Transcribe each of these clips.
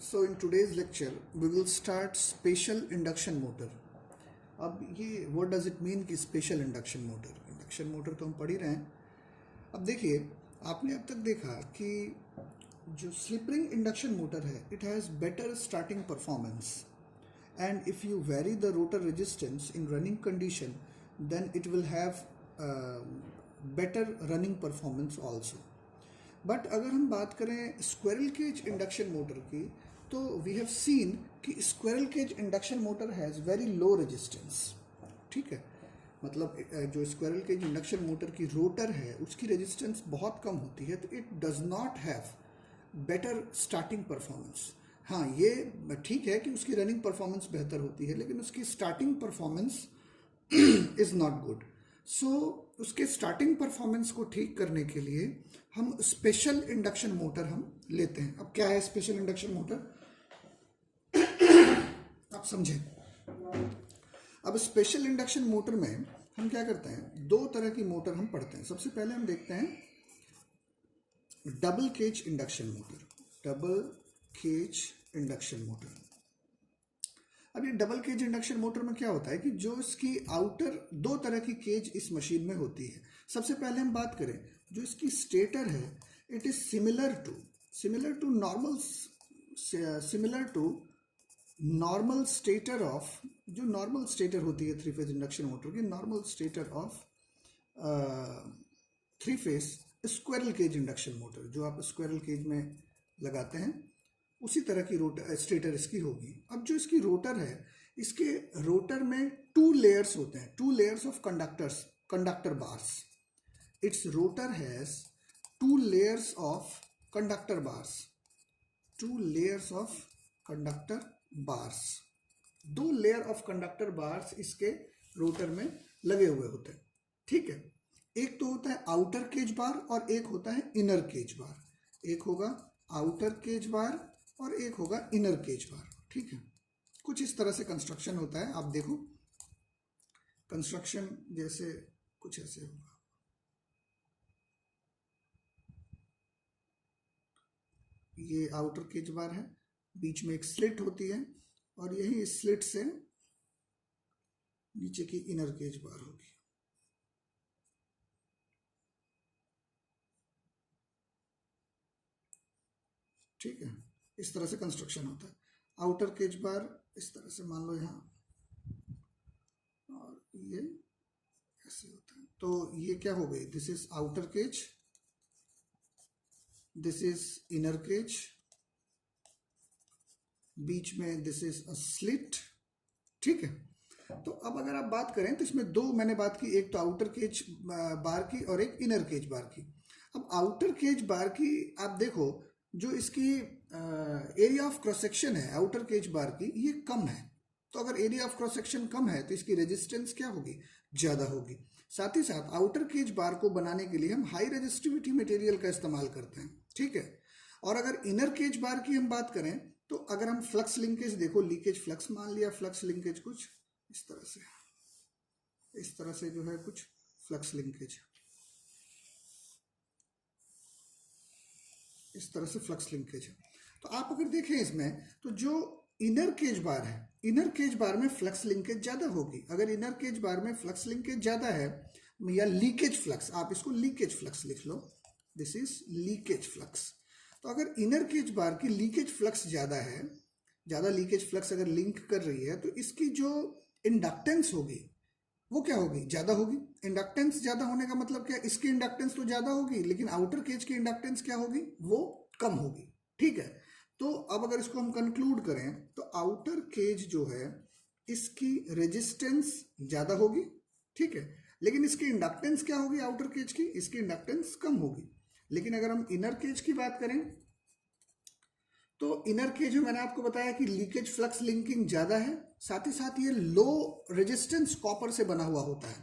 So in today's lecture we will start special induction motor. अब ये what does it mean कि special induction motor? Induction motor तो हम पढ़ ही रहे हैं. अब देखिए, आपने अब तक देखा कि जो स्लिप रिंग इंडक्शन मोटर है it has better starting performance and if you vary the rotor resistance in running condition then it will have better running performance also. But अगर हम बात करें स्क्विरल केज इंडक्शन मोटर की तो we have seen कि squirrel cage induction motor has very low resistance. ठीक है, मतलब जो स्क्विरल केज इंडक्शन मोटर की रोटर है उसकी रेजिस्टेंस बहुत कम होती है, तो it does not have better starting performance. हाँ, ये ठीक है कि उसकी रनिंग परफॉर्मेंस बेहतर होती है लेकिन उसकी starting performance is not good. So उसके स्टार्टिंग परफॉर्मेंस को ठीक करने के लिए हम स्पेशल इंडक्शन मोटर हम लेते हैं. अब क्या है स्पेशल इंडक्शन मोटर, आप समझें. अब स्पेशल इंडक्शन मोटर में हम क्या करते हैं, दो तरह की मोटर हम पढ़ते हैं. सबसे पहले हम देखते हैं double cage induction motor. Double cage induction motor. अब ये डबल केज इंडक्शन मोटर में क्या होता है कि जो इसकी आउटर दो तरह की केज इस मशीन में होती है. सबसे पहले हम बात करें जो इसकी स्टेटर है, it is similar to normal stator of, जो नॉर्मल स्टेटर होती है थ्री फेज इंडक्शन मोटर की, normal stator of three phase squirrel cage induction motor जो आप स्क्विरल केज में लगाते हैं उसी तरह की रोटर स्टेटर इसकी होगी. अब जो इसकी रोटर है, इसके रोटर में टू लेयर्स होते हैं, two layers of conductor bars. It's rotor has two layers of conductor bars. Two layers of conductor bars. दो लेयर ऑफ कंडक्टर बार्स इसके रोटर में लगे हुए होते हैं. ठीक है, एक तो होता है आउटर केज बार और एक होता है इनर केज बार. एक होगा आउटर केज बार और एक होगा इनर केज बार. ठीक है, कुछ इस तरह से कंस्ट्रक्शन होता है. आप देखो कंस्ट्रक्शन जैसे कुछ ऐसे होगा. ये आउटर केज बार है, बीच में एक स्लिट होती है और यही इस स्लिट से नीचे की इनर केज बार होगी. ठीक है, इस तरह से कंस्ट्रक्शन होता है. आउटर केज बार इस तरह से मान लो यहाँ, और ये ऐसे होता है. तो ये क्या हो गई, this is outer cage, this is inner cage, बीच में दिस इज अ स्लिट. ठीक है, तो अब अगर आप बात करें तो इसमें दो मैंने बात की, एक तो आउटर केज बार की और एक इनर केज बार की. अब आउटर केज बार की आप देखो, जो इसकी एरिया ऑफ क्रॉस सेक्शन है आउटर केज बार की, ये कम है. तो अगर एरिया ऑफ क्रॉस सेक्शन कम है तो इसकी रेजिस्टेंस क्या होगी, ज़्यादा होगी. साथ ही साथ आउटर केज बार को बनाने के लिए हम हाई रेजिस्टिविटी मटेरियल का इस्तेमाल करते हैं. ठीक है, और अगर इनर केज बार की हम बात करें तो अगर हम फ्लक्स लिंकेज देखो, लीकेज फ्लक्स मान लिया, फ्लक्स लिंकेज कुछ इस तरह से जो है कुछ फ्लक्स लिंकेज, इस तरह से फ्लक्स लिंकेज है. तो आप अगर देखें इसमें तो जो इनर केज बार है, इनर केज बार में फ्लक्स लिंकेज ज़्यादा होगी. अगर इनर केज बार में फ्लक्स लिंकेज ज़्यादा है या लीकेज फ्लक्स, आप इसको लीकेज फ्लक्स लिख लो, दिस इज लीकेज फ्लक्स. तो अगर इनर केज बार की लीकेज फ्लक्स ज़्यादा है, ज़्यादा लीकेज फ्लक्स अगर लिंक कर रही है तो इसकी जो इंडक्टेंस होगी वो क्या होगी, ज़्यादा होगी. इंडक्टेंस ज़्यादा होने का मतलब क्या, इसकी इंडक्टेंस तो ज़्यादा होगी लेकिन आउटर केज की इंडक्टेंस क्या होगी, वो कम होगी. ठीक है, तो अब अगर इसको हम कंक्लूड करें तो आउटर केज जो है इसकी रेजिस्टेंस ज़्यादा होगी. ठीक है, लेकिन इसकी इंडक्टेंस क्या होगी आउटर केज की, इसकी इंडक्टेंस कम होगी. लेकिन अगर हम इनर केज की बात करें तो इनर केज में मैंने आपको बताया कि लीकेज फ्लक्स लिंकिंग ज़्यादा है, साथ ही साथ ये लो रेजिस्टेंस कॉपर से बना हुआ होता है.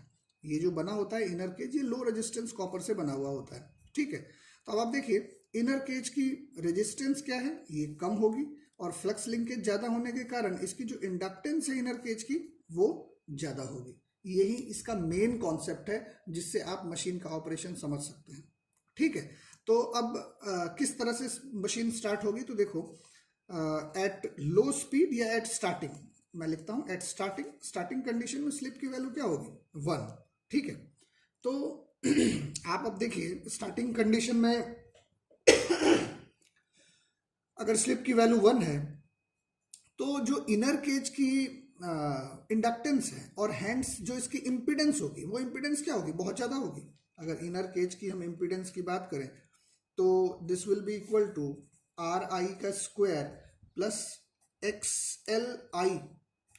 ये जो बना होता है इनर केज, ये लो रेजिस्टेंस कॉपर से बना हुआ होता है. ठीक है, तो अब आप देखिए इनर केज की रेजिस्टेंस क्या है, ये कम होगी और फ्लक्स लिंकेज ज़्यादा होने के कारण इसकी जो इंडक्टेंस है इनर केज की वो ज़्यादा होगी. यही इसका मेन कॉन्सेप्ट है जिससे आप मशीन का ऑपरेशन समझ सकते हैं. ठीक है, तो अब किस तरह से मशीन स्टार्ट होगी, तो देखो एट लो स्पीड या एट स्टार्टिंग, मैं लिखता हूं एट स्टार्टिंग, स्टार्टिंग कंडीशन में स्लिप की वैल्यू क्या होगी 1, ठीक है। तो आप अब देखिए स्टार्टिंग कंडीशन में अगर स्लिप की वैल्यू 1 है तो जो इनर केज की इंडक्टेंस है और हैंड्स जो इसकी इम्पीडेंस होगी वो इम्पीडेंस क्या होगी, बहुत ज़्यादा होगी। अगर इनर केज की हम इम्पीडेंस की बात करें तो this will be equal to R I का square plus X L I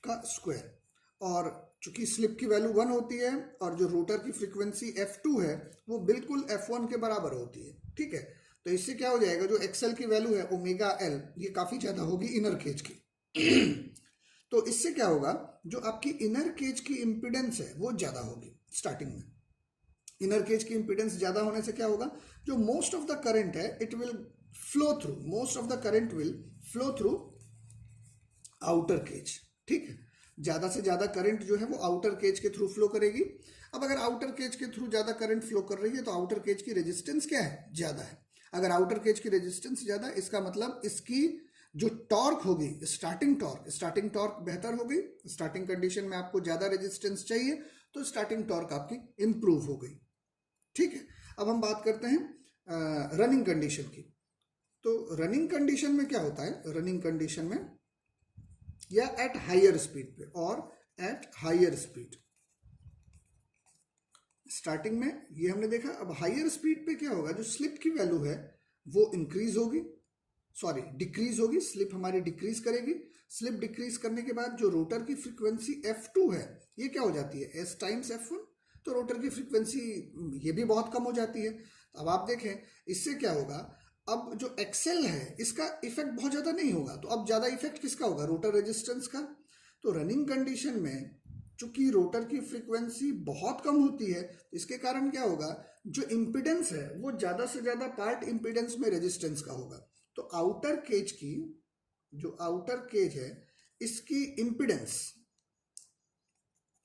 का स्क्वायर, और चूंकि स्लिप की वैल्यू 1 होती है और जो रोटर की फ्रीक्वेंसी F2 है वो बिल्कुल F1 के बराबर होती है, ठीक है। तो इससे क्या हो जाएगा, जो एक्सएल की वैल्यू है ओमेगा एल ये काफ़ी ज़्यादा होगी इनर केज की। तो इससे क्या होगा, जो आपकी इनर केज की इम्पीडेंस है वो ज़्यादा होगी स्टार्टिंग में। इनर केज की इम्पीडेंस ज़्यादा होने से क्या होगा, जो मोस्ट ऑफ द करंट है it will flow through, most of the current will flow through outer cage, ठीक है। ज़्यादा से ज़्यादा करंट जो है वो आउटर केज के थ्रू फ्लो करेगी। अब अगर आउटर केज के थ्रू ज़्यादा करंट फ्लो कर रही है तो आउटर केज की रेजिस्टेंस क्या है, ज़्यादा है। अगर आउटर केज की रेजिस्टेंस ज़्यादा है इसका मतलब इसकी जो टॉर्क होगी, स्टार्टिंग टॉर्क बेहतर होगी। स्टार्टिंग कंडीशन में आपको ज़्यादा रेजिस्टेंस चाहिए तो स्टार्टिंग टॉर्क आपकी इंप्रूव हो गई, ठीक है। अब हम बात करते हैं रनिंग कंडीशन की। तो रनिंग कंडीशन में क्या होता है, रनिंग कंडीशन में या एट हायर स्पीड पे और एट हायर स्पीड, स्टार्टिंग में ये हमने देखा। अब हायर स्पीड पे क्या होगा, जो स्लिप की वैल्यू है वो इंक्रीज होगी, सॉरी डिक्रीज होगी, स्लिप हमारी डिक्रीज करेगी। स्लिप डिक्रीज करने के बाद जो रोटर की फ्रीक्वेंसी F2 है ये क्या हो जाती है S टाइम्स F1, तो रोटर की फ्रीक्वेंसी ये भी बहुत कम हो जाती है। अब आप देखें इससे क्या होगा, अब जो एक्सेल है इसका इफेक्ट बहुत ज़्यादा नहीं होगा, तो अब ज़्यादा इफेक्ट किसका होगा, रोटर रेजिस्टेंस का। तो रनिंग कंडीशन में चूंकि रोटर की फ्रीक्वेंसी बहुत कम होती है इसके कारण क्या होगा, जो इम्पिडेंस है वो ज़्यादा से ज़्यादा पार्ट इम्पिडेंस में रेजिस्टेंस का होगा। तो आउटर केज की, जो आउटर केज है इसकी इम्पिडेंस,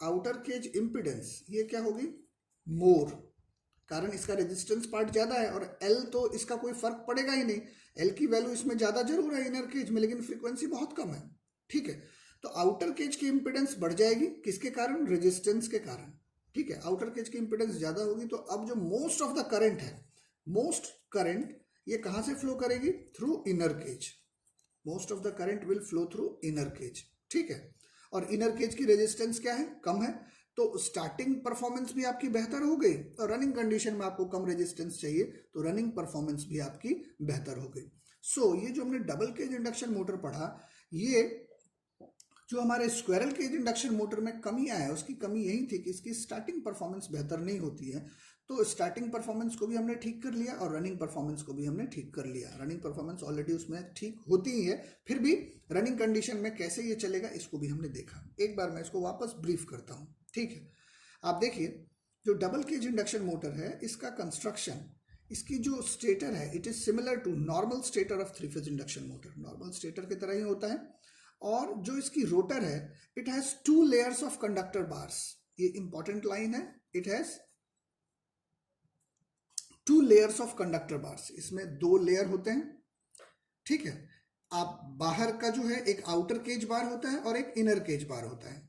आउटर केज इम्पिडेंस ये क्या होगी, मोर, कारण इसका रेजिस्टेंस पार्ट ज़्यादा है और एल तो इसका कोई फर्क पड़ेगा ही नहीं। एल की वैल्यू इसमें ज़्यादा जरूर है इनर केज में, लेकिन फ्रीक्वेंसी बहुत कम है, ठीक है। तो आउटर केज की इम्पिडेंस बढ़ जाएगी, किसके कारण, रेजिस्टेंस के कारण, ठीक है। आउटर केज की इम्पिडेंस ज़्यादा होगी तो अब जो मोस्ट ऑफ द करंट है, मोस्ट करंट ये कहाँ से फ्लो करेगी, through inner cage. Most of the current will flow through inner cage, ठीक है। और इनर केज की रेजिस्टेंस क्या है, कम है, तो स्टार्टिंग परफॉर्मेंस भी आपकी बेहतर हो गई और रनिंग कंडीशन में आपको कम रेजिस्टेंस चाहिए तो रनिंग परफॉर्मेंस भी आपकी बेहतर हो गई। सो ये जो हमने डबल केज इंडक्शन मोटर पढ़ा, ये जो हमारे स्क्वायरल केज इंडक्शन मोटर में कमी आया है उसकी कमी यही थी कि इसकी स्टार्टिंग परफॉर्मेंस बेहतर नहीं होती है। तो स्टार्टिंग परफॉर्मेंस को भी हमने ठीक कर लिया और रनिंग परफॉर्मेंस को भी हमने ठीक कर लिया। रनिंग परफॉर्मेंस ऑलरेडी उसमें ठीक होती ही है, फिर भी रनिंग कंडीशन में कैसे ये चलेगा इसको भी हमने देखा। एक बार मैं इसको वापस ब्रीफ करता हूँ, ठीक है। आप देखिए जो डबल केज इंडक्शन मोटर है इसका कंस्ट्रक्शन, इसकी जो स्टेटर है it is similar to normal stator of three phase induction motor, normal stator की तरह ही होता है। और जो इसकी रोटर है it has 2 layers of conductor bars, ये इंपॉर्टेंट लाइन है, it has 2 layers of conductor bars, इसमें 2 लेयर होते हैं, ठीक है। आप बाहर का जो है एक आउटर केज बार होता है और एक इनर केज बार होता है,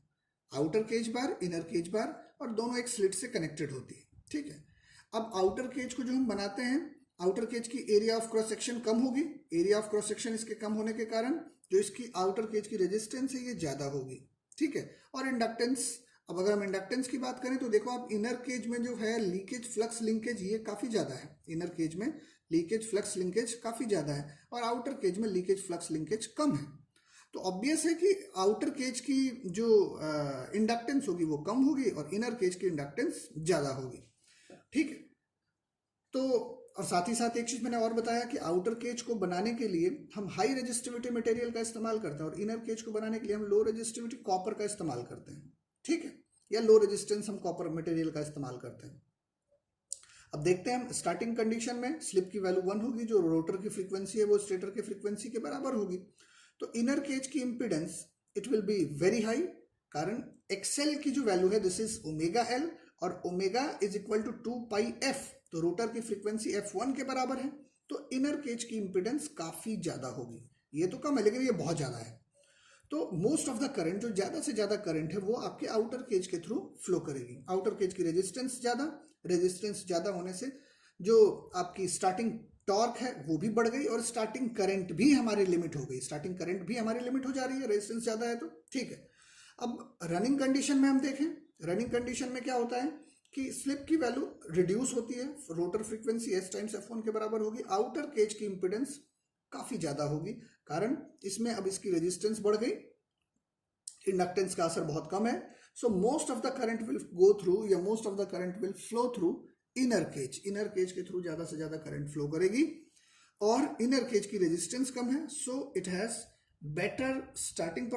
आउटर केज बार इनर केज बार, और दोनों एक स्लिट से कनेक्टेड होती है, ठीक है। अब आउटर केज को जो हम बनाते हैं, आउटर केज की एरिया ऑफ क्रॉस सेक्शन कम होगी, एरिया ऑफ क्रॉस सेक्शन इसके कम होने के कारण जो इसकी आउटर केज की रेजिस्टेंस है ये ज़्यादा होगी, ठीक है। और इंडक्टेंस, अब अगर हम इंडक्टेंस की बात करें तो देखो आप इनर केज में जो है लीकेज फ्लक्स लिंकेज ये काफ़ी ज़्यादा है, इनर केज में लीकेज फ्लक्स लिंकेज काफ़ी ज़्यादा है और आउटर केज में लीकेज फ्लक्स लिंकेज कम है। तो ऑब्वियस है कि आउटर केज की जो इंडक्टेंस होगी वो कम होगी और इनर केज की इंडक्टेंस ज़्यादा होगी, ठीक है। तो और साथ ही साथ एक चीज़ मैंने और बताया कि आउटर केज को बनाने के लिए हम हाई रेजिस्टिविटी मटेरियल का इस्तेमाल करते हैं और इनर केज को बनाने के लिए हम लो रेजिस्टिविटी कॉपर का इस्तेमाल करते हैं, ठीक है, या लो रेजिस्टेंस हम कॉपर मटेरियल का इस्तेमाल करते हैं। अब देखते हैं हम स्टार्टिंग कंडीशन में स्लिप की वैल्यू 1 होगी, जो रोटर की फ्रीक्वेंसी है वो स्टेटर की फ्रीक्वेंसी के बराबर होगी। तो इनर केज की impedance it will be very high, कारण एक्सएल की जो वैल्यू है दिस इज ओमेगा एल और omega is equal to 2 pi F, तो रोटर की फ्रीक्वेंसी F1 के बराबर है, तो इनर केज की इंपीडेंस काफी ज्यादा होगी, ये तो कम है लेकिन ये बहुत ज़्यादा है। तो मोस्ट ऑफ द करंट, जो ज़्यादा से ज़्यादा करंट है वो आपके आउटर केज के थ्रू फ्लो करेगी। आउटर केज की रेजिस्टेंस ज़्यादा होने से जो आपकी स्टार्टिंग टॉर्क है वो भी बढ़ गई और स्टार्टिंग करंट भी हमारी लिमिट हो गई। स्टार्टिंग करंट भी हमारी लिमिट हो जा रही है, रेजिस्टेंस ज़्यादा है तो ठीक है। अब रनिंग कंडीशन में हम देखें, रनिंग कंडीशन में क्या होता है कि स्लिप की वैल्यू रिड्यूस होती है, rotor frequency S times F1 के बराबर होगी, आउटर केज की इंपिडेंस काफ़ी ज़्यादा होगी, कारण इसमें अब इसकी रेजिस्टेंस बढ़ गई, इंडक्टेंस का असर बहुत कम है। So most of the current will go through या most of the current will flow through inner cage के थ्रू ज़्यादा से ज़्यादा करंट फ्लो करेगी और इनर केज की रेजिस्टेंस कम है, so it has better starting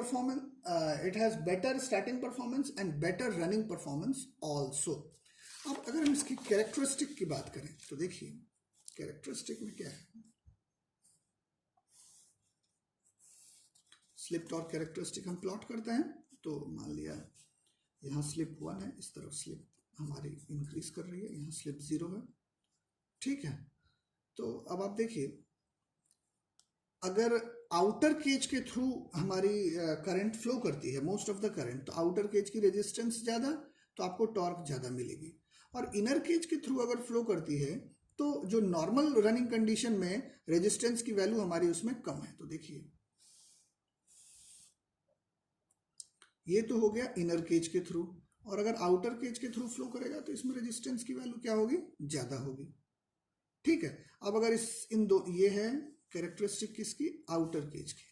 performance and better running performance also. अब अगर हम इसकी कैरेक्टरिस्टिक की बात करें तो देखिए कैरेक्टरिस्टिक में क्या है, स्लिप टॉर्क कैरेक्टरिस्टिक हम प्लॉट करते हैं। तो मान लिया यहाँ स्लिप 1 है, इस तरफ स्लिप हमारी इंक्रीज कर रही है, यहाँ स्लिप 0 है, ठीक है। तो अब आप देखिए अगर आउटर केज के थ्रू हमारी करंट फ्लो करती है मोस्ट ऑफ द करंट, तो आउटर केज की रेजिस्टेंस ज़्यादा तो आपको टॉर्क ज़्यादा मिलेगी, और इनर केज के थ्रू अगर फ्लो करती है तो जो नॉर्मल रनिंग कंडीशन में रेजिस्टेंस की वैल्यू हमारी उसमें कम है। तो देखिए ये तो हो गया इनर केज के थ्रू, और अगर आउटर केज के थ्रू फ्लो करेगा तो इसमें रेजिस्टेंस की वैल्यू क्या होगी, ज़्यादा होगी, ठीक है। अब अगर इन दो, ये है कैरेक्टरिस्टिक किसकी, आउटर केज की,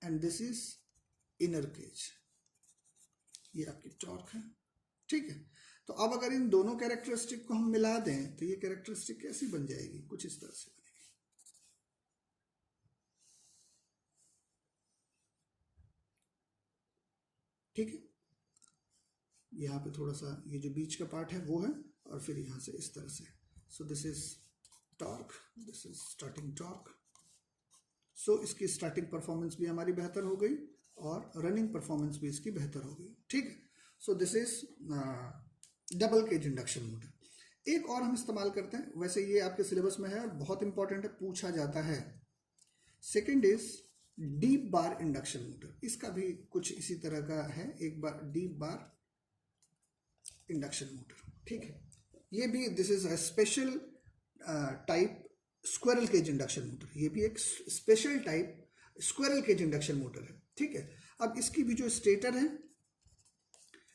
and this is inner cage, ये आपकी टॉर्क है, ठीक है। तो अब अगर इन दोनों कैरेक्टरिस्टिक को हम मिला दें तो ये कैरेक्टरिस्टिक कैसी बन जाएगी, कुछ इस तरह से बनेगी, ठीक है। यहाँ पे थोड़ा सा ये जो बीच का पार्ट है वो है, और फिर यहाँ से इस तरह से, so this is torque, this is starting torque. So इसकी स्टार्टिंग परफॉर्मेंस भी हमारी बेहतर हो गई और रनिंग परफॉर्मेंस भी इसकी बेहतर हो गई, ठीक है। So this is double cage induction motor. एक और हम इस्तेमाल करते हैं, वैसे ये आपके सिलेबस में है और बहुत इंपॉर्टेंट है, पूछा जाता है। Second is deep bar induction motor, इसका भी कुछ इसी तरह का है, एक बार डीप बार इंडक्शन मोटर, ठीक है। ये भी this is a special type squirrel cage induction motor, ये भी एक special type squirrel cage induction motor है, ठीक है। अब इसकी भी जो स्टेटर है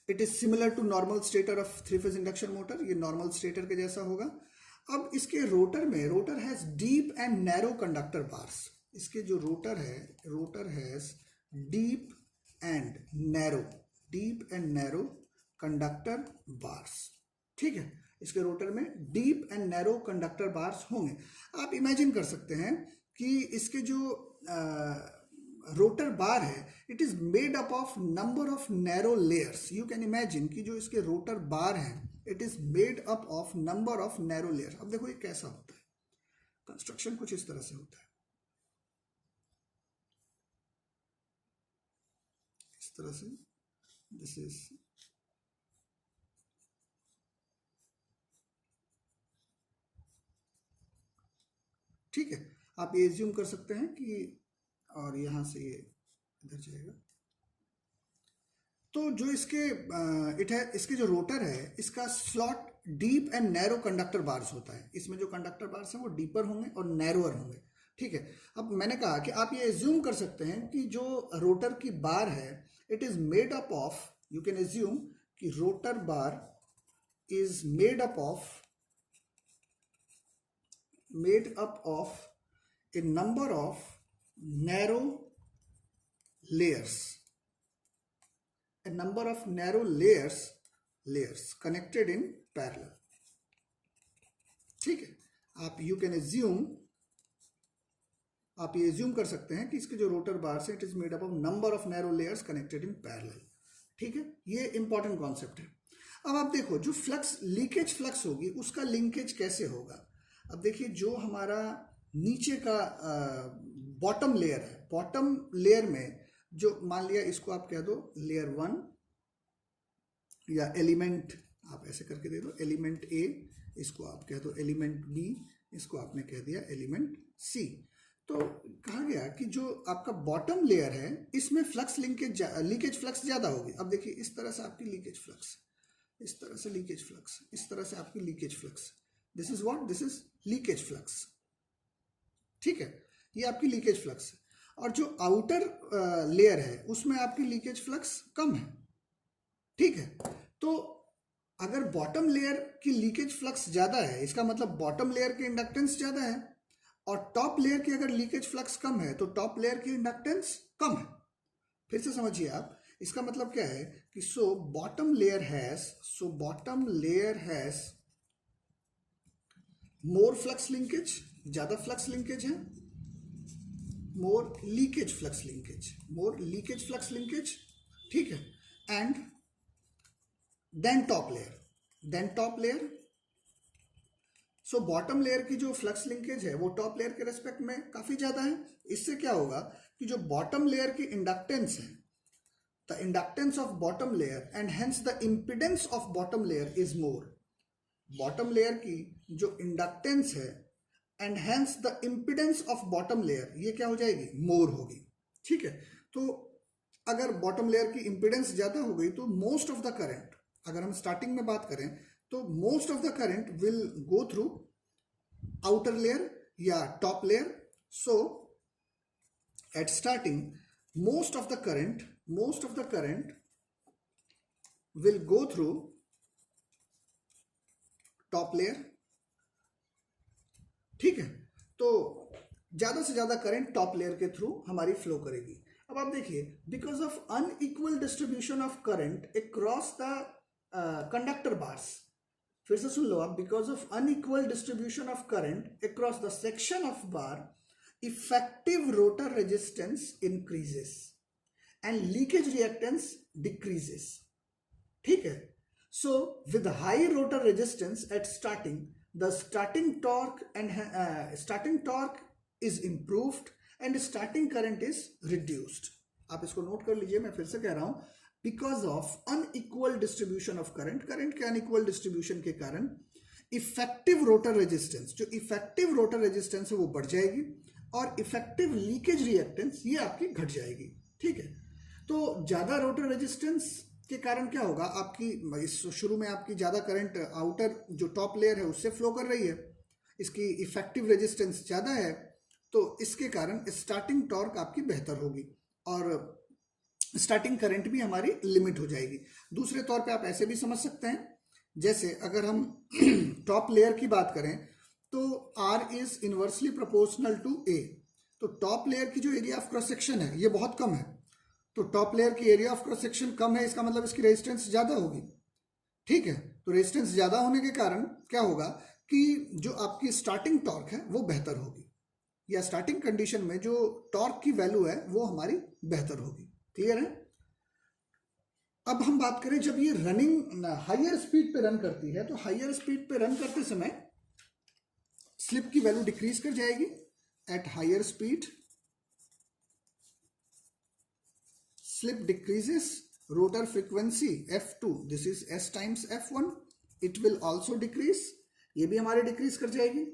it is similar to normal stator of 3 phase induction motor, ये नॉर्मल स्टेटर के जैसा होगा। अब इसके रोटर में, rotor has deep and narrow conductor bars, इसके जो रोटर है, rotor has deep and narrow conductor bars, ठीक है। इसके रोटर में deep and narrow conductor bars होंगे। आप इमेजिन कर सकते हैं कि इसके जो रोटर बार है it is made up of number of narrow layers. You can imagine कि जो इसके रोटर बार है it is made up of number of narrow layers. अब देखो ये कैसा होता है, कंस्ट्रक्शन कुछ इस तरह से होता है, इस तरह से, दिस इज, ठीक है। आप ये एज्यूम कर सकते हैं कि, और यहां से ये इधर जाएगा, तो जो इसके इट है, इसके जो रोटर है इसका slot deep and narrow conductor bars होता है, इसमें जो कंडक्टर बार्स हैं वो डीपर होंगे और नैरोअर होंगे, ठीक है। अब मैंने कहा कि आप ये एज्यूम कर सकते हैं कि जो रोटर की बार है it is made up of, you can assume कि rotor bar is made up of a number of narrow layers, connected in parallel, ठीक है। आप यू कैन एज्यूम, आप ये एज्यूम कर सकते हैं कि इसके जो रोटर बार है it is made up of number of narrow layers connected in parallel, ठीक है। ये इंपॉर्टेंट कॉन्सेप्ट है। अब आप देखो जो फ्लक्स, लीकेज फ्लक्स होगी उसका लिंकेज कैसे होगा। अब देखिए जो हमारा नीचे का बॉटम लेयर है, बॉटम लेयर में जो, मान लिया इसको आप कह दो लेयर 1 या एलिमेंट, आप ऐसे करके दे दो एलिमेंट ए, इसको आप कह दो एलिमेंट बी, इसको आपने कह दिया एलिमेंट सी। तो कहा गया कि जो आपका बॉटम लेयर है इसमें फ्लक्स लीकेज फ्लक्स ज़्यादा होगी। अब देखिए इस तरह से आपकी लीकेज फ्लक्स, इस तरह से लीकेज फ्लक्स, इस तरह से आपकी leakage flux, this is what, this is leakage flux. ठीक है, ये आपकी लीकेज फ्लक्स है। और जो आउटर लेयर है उसमें आपकी लीकेज फ्लक्स कम है। ठीक है, तो अगर बॉटम लेयर की लीकेज फ्लक्स ज़्यादा है इसका मतलब बॉटम लेयर की इंडक्टेंस ज़्यादा है, और टॉप लेयर की अगर लीकेज फ्लक्स कम है तो टॉप लेयर की इंडक्टेंस कम है। फिर से समझिए आप, इसका मतलब क्या है कि bottom layer has more flux linkage, ज्यादा फ्लक्स लिंकेज है, मोर लीकेज फ्लक्स लिंकेज, ठीक है, and then top layer. So bottom layer की जो फ्लक्स लिंकेज है वो टॉप लेयर के रेस्पेक्ट में काफी ज्यादा है। इससे क्या होगा कि जो बॉटम लेयर की इंडक्टेंस है, the inductance of bottom layer and hence the impedance of bottom layer is more. Bottom layer की जो इंडक्टेंस है and hence the impedance of bottom layer, ये क्या हो जाएगी, मोर होगी। ठीक है, तो अगर बॉटम लेयर की इंपिडेंस ज्यादा हो गई तो मोस्ट ऑफ द करंट, अगर हम स्टार्टिंग में बात करें तो most of the current will go through outer layer या top layer. So at starting most of the current will go through top layer. ठीक है, तो ज्यादा से ज्यादा करंट टॉप लेयर के थ्रू हमारी फ्लो करेगी। अब आप देखिए, because of unequal distribution of current across the conductor bars, फिर से सुन लो आप, because of unequal distribution of current across the section of bar, effective rotor resistance increases and leakage reactance decreases. ठीक है, so with high rotor resistance at starting, the starting torque is improved and starting current is reduced. आप इसको note कर लीजिए, मैं फिर से कह रहा हूं, because of unequal distribution of current के अनइक्वल डिस्ट्रीब्यूशन के कारण इफेक्टिव रोटर रेजिस्टेंस, जो इफेक्टिव रोटर रेजिस्टेंस है वो बढ़ जाएगी और इफेक्टिव लीकेज रिएक्टेंस ये आपकी घट जाएगी। ठीक है, तो ज्यादा रोटर रेजिस्टेंस के कारण क्या होगा, आपकी शुरू में आपकी ज्यादा करंट आउटर जो टॉप लेयर है उससे फ्लो कर रही है, इसकी इफेक्टिव रेजिस्टेंस ज्यादा है, तो इसके कारण स्टार्टिंग टॉर्क आपकी बेहतर होगी और स्टार्टिंग करंट भी हमारी लिमिट हो जाएगी। दूसरे तौर पे आप ऐसे भी समझ सकते हैं, जैसे अगर हम टॉप लेयर की बात करें तो R is inversely proportional to A, तो टॉप लेयर की जो एरिया ऑफ क्रॉस सेक्शन है ये बहुत कम है, तो टॉप लेयर की एरिया ऑफ क्रॉस सेक्शन कम है, इसका मतलब इसकी रेजिस्टेंस ज्यादा होगी। ठीक है, तो रेजिस्टेंस ज्यादा होने के कारण क्या होगा कि जो आपकी स्टार्टिंग टॉर्क है वो बेहतर होगी, या स्टार्टिंग कंडीशन में जो टॉर्क की वैल्यू है वो हमारी बेहतर होगी। क्लियर है? अब हम बात करें जब ये रनिंग हायर स्पीड पे रन करती है, तो हायर स्पीड पे रन करते समय स्लिप की वैल्यू डिक्रीज कर जाएगी। At higher speed slip decreases, rotor frequency F2, this is S times F1, it will also decrease, ये भी हमारे डिक्रीज कर जाएगी।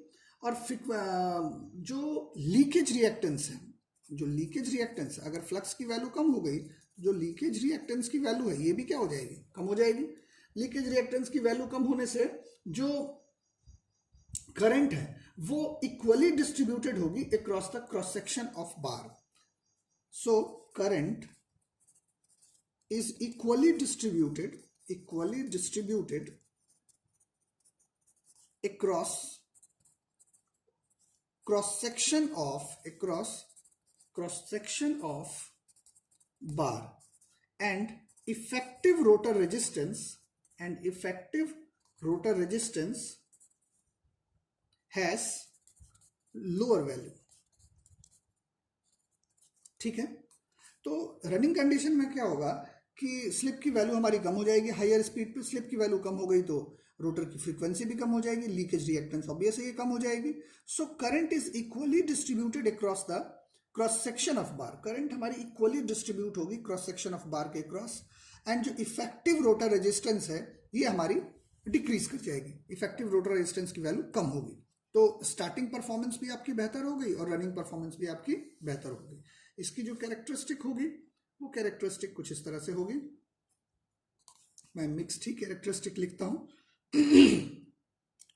और जो लीकेज रिएक्टेंस है, जो लीकेज रिएक्टेंस अगर फ्लक्स की वैल्यू कम हो गई, जो लीकेज रिएक्टेंस की वैल्यू है ये भी क्या हो जाएगी, कम हो जाएगी। लीकेज रिएक्टेंस की वैल्यू कम होने से जो करंट है वो इक्वली डिस्ट्रीब्यूटेड होगी across the cross section of bar. So current is equally distributed across cross section of bar, and effective rotor resistance has lower value। ठीक है, तो रनिंग कंडीशन में क्या होगा कि स्लिप की वैल्यू हमारी कम हो जाएगी। हायर स्पीड पे स्लिप की वैल्यू कम हो गई तो रोटर की फ्रीक्वेंसी भी कम हो जाएगी, लीकेज रिएक्टेंस ऑब्वियसली कम हो जाएगी। So current is equally distributed across the cross section of bar, current हमारी इक्वली डिस्ट्रीब्यूट होगी क्रॉस सेक्शन ऑफ बार के क्रॉस, एंड जो इफेक्टिव रोटर रेजिस्टेंस है ये हमारी डिक्रीज कर जाएगी, इफेक्टिव रोटर रेजिस्टेंस की वैल्यू कम होगी। तो स्टार्टिंग परफॉर्मेंस भी आपकी बेहतर हो गई और रनिंग परफॉर्मेंस भी आपकी बेहतर हो गई। इसकी जो कैरेक्टरिस्टिक होगी वो कैरेक्टरिस्टिक कुछ इस तरह से होगी। मैं मिक्स्ड ही कैरेक्टरिस्टिक लिखता हूँ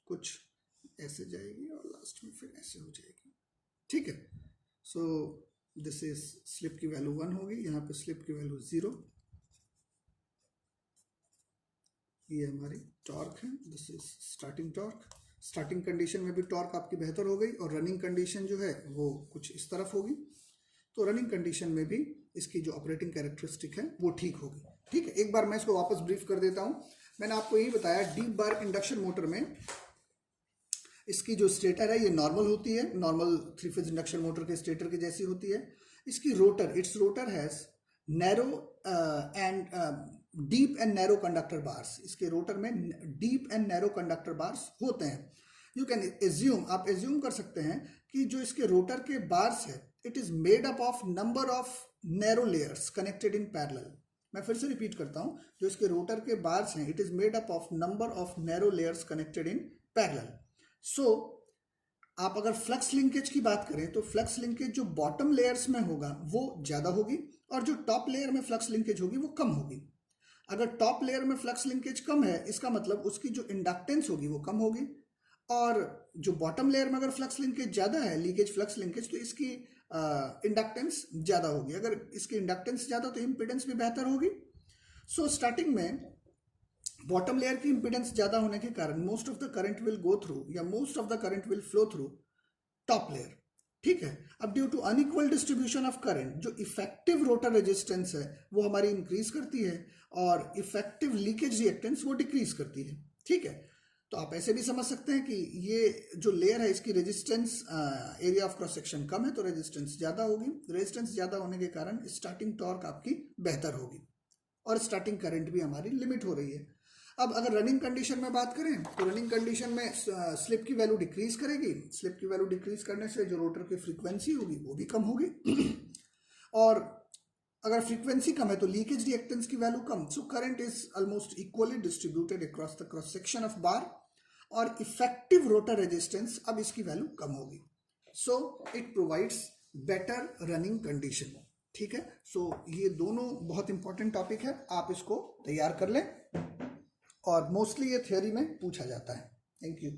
कुछ ऐसे जाएगी और लास्ट में फिर ऐसे हो जाएगी, ठीक है। सो दिस इज स्लिप की वैल्यू 1 होगी, यहाँ पे स्लिप की वैल्यू 0, ये हमारी टॉर्क है, this is starting torque. Starting condition में भी टॉर्क आपकी बेहतर हो गई और रनिंग कंडीशन जो है वो कुछ इस तरफ होगी। तो रनिंग कंडीशन में भी इसकी जो ऑपरेटिंग कैरेक्टरिस्टिक है वो ठीक होगी, ठीक है। एक बार मैं इसको वापस ब्रीफ कर देता हूं। मैंने आपको यही बताया डीप बार इंडक्शन मोटर में इसकी जो स्टेटर है ये नॉर्मल होती है, नॉर्मल 3 फेज इंडक्शन मोटर के स्टेटर की जैसी होती है। इसकी rotor, it's rotor has narrow and deep and narrow conductor bars. इसके रोटर में deep and narrow conductor bars होते हैं। यू कैन एज्यूम, आप एज्यूम कर सकते हैं कि जो इसके रोटर के बार्स है it is made up of number of narrow layers connected in parallel. मैं फिर से रिपीट करता हूं, जो इसके रोटर के बार्स हैं it is made up of number of narrow layers connected in parallel. So आप अगर फ्लक्स लिंकेज की बात करें तो फ्लक्स लिंकेज जो बॉटम लेयर्स में होगा वो ज्यादा होगी और जो टॉप लेयर में फ्लक्स लिंकेज होगी वो कम होगी। अगर टॉप लेयर में फ्लक्स लिंकेज कम है इसका मतलब उसकी जो इंडक्टेंस होगी वो कम होगी, और जो बॉटम लेयर में अगर फ्लक्स लिंकेज ज्यादा है, लीकेज फ्लक्स लिंकेज, तो इसकी इंडक्टेंस ज्यादा होगी। अगर इसकी इंडक्टेंस ज्यादा तो इंपीडेंस भी बेहतर होगी। सो स्टार्टिंग में बॉटम लेयर की इंपीडेंस ज्यादा होने के कारण most of the current will go through या most of the current will flow through top layer, ठीक है। अब due to unequal distribution of current जो इफेक्टिव रोटर रेजिस्टेंस है वो हमारी इंक्रीज करती है और इफेक्टिव लीकेज रिएक्टेंस वो डिक्रीज करती है, ठीक है। तो आप ऐसे भी समझ सकते हैं कि ये जो लेयर है इसकी resistance area of cross section कम है तो रेजिस्टेंस ज्यादा होगी। रेजिस्टेंस ज्यादा होने के कारण स्टार्टिंग टॉर्क आपकी बेहतर होगी और स्टार्टिंग करंट भी हमारी लिमिट हो रही है। अब अगर रनिंग कंडीशन में बात करें तो रनिंग कंडीशन में स्लिप की वैल्यू डिक्रीज करेगी। स्लिप की वैल्यू डिक्रीज करने से जो रोटर की फ्रीक्वेंसी होगी वो भी कम होगी और अगर फ्रीक्वेंसी कम है तो लीकेज रिएक्टेंस की value come. So current is almost equally distributed across the cross section of बार और इफेक्टिव रोटर रेजिस्टेंस अब इसकी वैल्यू कम होगी। So it provides better running condition, ठीक है। सो ये दोनों बहुत इंपॉर्टेंट टॉपिक है, आप इसको तैयार कर लें और मोस्टली ये थ्योरी में पूछा जाता है। Thank you.